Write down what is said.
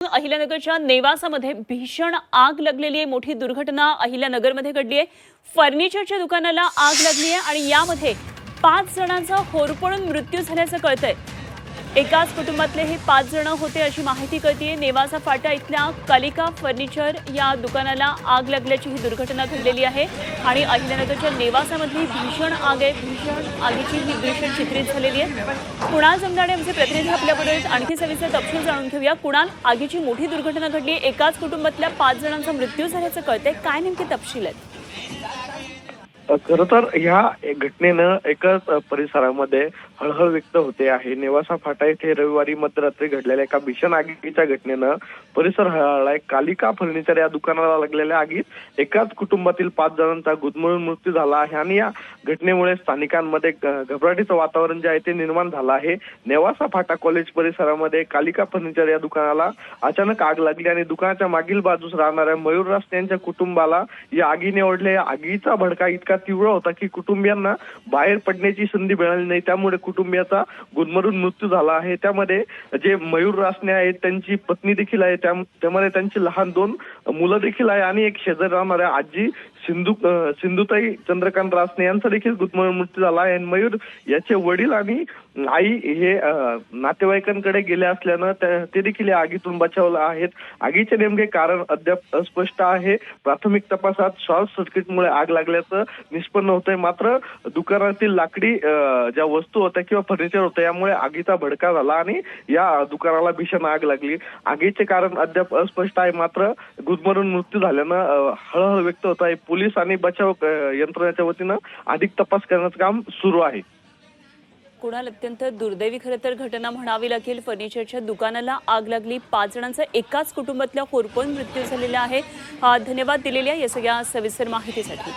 अहिल्यानगरच्या नेवासामध्ये भीषण आग लागलेली आहे। मोठी दुर्घटना अहिल्यानगरमध्ये घडली आहे। फर्निचरच्या दुकानाला आग लागली आहे आणि यामध्ये 5 जणांचा होरपळून मृत्यू झाल्याचं कळतंय। एकाच कुटुंबातले हे 5 जण होते अशी माहिती कळतेय। नेवासा फाटा इथल्या कालिका फर्निचर या दुकानाला आग लागल्याची ही दुर्घटना घडलेली आहे आणि अहिल्यानगरच्या नेवासामधली भीषण आग आहे। भीषण आगीची ही दृश्य चित्रित झालेली आहे। कुणाल जमदाडे आमचे प्रतिनिधी आपल्याबरोबर आणखी सविस्तर तपशील जाणून घेऊया। कुणाल, आगीची मोठी दुर्घटना घडली, एकाच कुटुंबातल्या 5 जणांचा मृत्यू झाल्याचं कळतंय, काय नेमके तपशील आहेत? खरं तर ह्या घटनेनं एकाच परिसरामध्ये हळहळ व्यक्त होते आहे। नेवासा फाटा येथे रविवारी मध्यरात्री घडलेल्या एका भीषण आगीच्या घटनेनं परिसर हळहळलाय। कालिका फर्निचर या दुकानाला लागलेल्या आगीत एकाच कुटुंबातील 5 जणांचा गुदमरून मृत्यू झाला आहे आणि या घटनेमुळे स्थानिकांमध्ये घबराटीचं वातावरण जे आहे ते निर्माण झालं आहे। नेवासा फाटा कॉलेज परिसरामध्ये कालिका फर्निचर या दुकानाला अचानक आग लागली आणि दुकानाच्या मागील बाजूस राहणाऱ्या मयूर रासने यांच्या कुटुंबाला या आगीने ओढले। आगीचा भडका इतका तीव्र होता की कुटुंबियांना बाहेर पडण्याची संधी मिळाली नाही, त्यामुळे कुटुंबियाचा गुदमरून मृत्यू झाला आहे। त्यामध्ये जे मयूर रासने आहेत त्यांची पत्नी देखील आहे, त्यामध्ये त्यांची लहान 2 मुलं देखील आहे आणि एक शेजारी राहणाऱ्या आजी सिंधुताई चंद्रकांत रासने यांचा देखील गुदमरून मृत्यू झाला आहे। मयूर याचे वडील आणि आई हे नातेवाईकांकडे गेले असल्यानं ते देखील या आगीतून बचावले आहेत। आगीचे नेमके कारण अद्याप अस्पष्ट आहे। प्राथमिक तपासात शॉर्ट सर्किटमुळे आग लागल्याचं निष्पन्न होतंय, मात्र दुकानातील लाकडी ज्या वस्तू होत्या किंवा फर्निचर होतं यामुळे आगीचा भडका झाला आणि या दुकानाला भीषण आग लागली। आगीचे कारण अद्याप अस्पष्ट आहे, मात्र गुदमरून मृत्यू झाल्यानं हळहळ व्यक्त होत आहे। पोलीस आणि बचाव यंत्रणेच्या वतीनं अधिक तपास करण्याचं काम सुरू आहे। कुणाल, अत्यंत दुर्दैवी खरं तर घटना म्हणावी लागेल। फर्निचरच्या दुकानाला आग लागली, 5 जणांचा एकाच कुटुंबातल्या होरपळून मृत्यू झालेला आहे। धन्यवाद दिलेल्या या सगळ्या सविस्तर माहितीसाठी।